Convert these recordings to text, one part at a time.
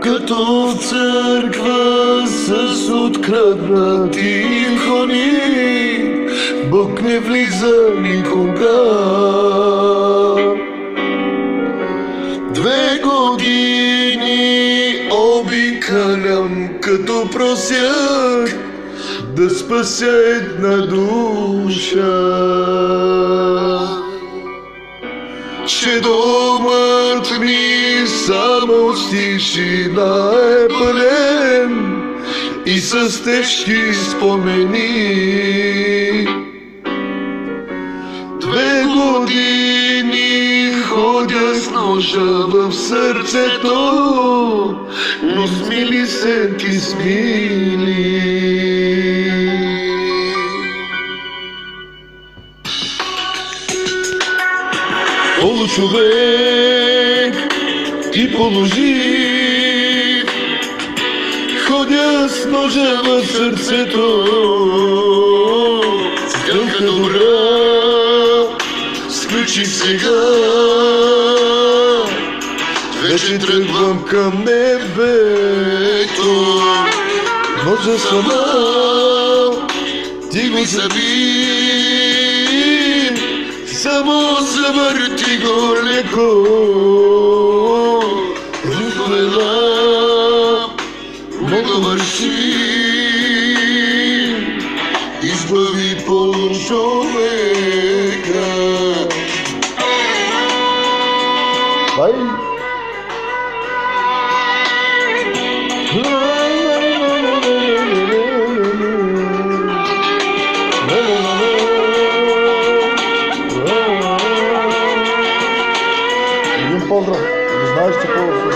като в църква с откраднати икони, Бог не влиза никога. 2 години обикалям като просяк да спася една душа, че домът ми само с тишина е пълен и с тежки спомени. 2 години ходя с ножа в сърцето, но с мили сенки смили. Получовек ти положи, ходя с ножа в сърцето, сделка добра сключих сега. Вече тръгвам към небето, ножа сама ти го заби, само завърти го леко. Рухвела мога върши, избави получовека. Бай! Поздрав, не знаеш, че по-добре.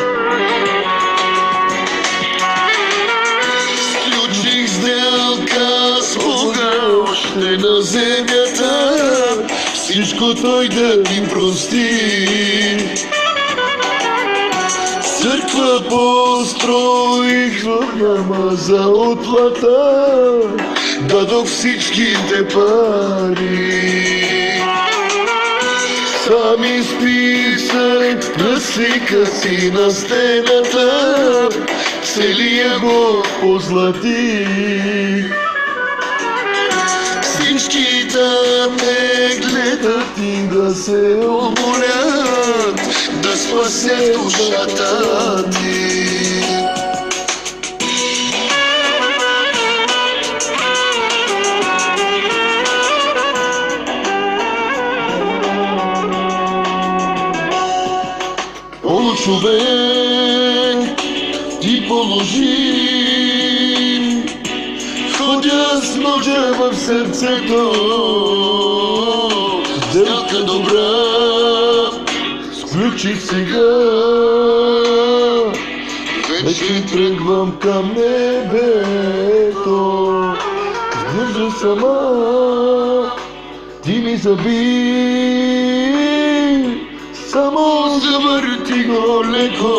Сключих сделка с Бога още на земята, всичко той да ми прости. Църква построих в яма за отплата, дадох всичките пари. Сам изписах пръстика си на стената, целия го позлатих. Всички там ме гледат и да се умолят да спасят душата ти. Получовек ти положи, ходя с ножа в сърцето, сделка добра сключих сега. Вече тръгвам към небето, сдържа сама ти ми заби, само завърти го леко.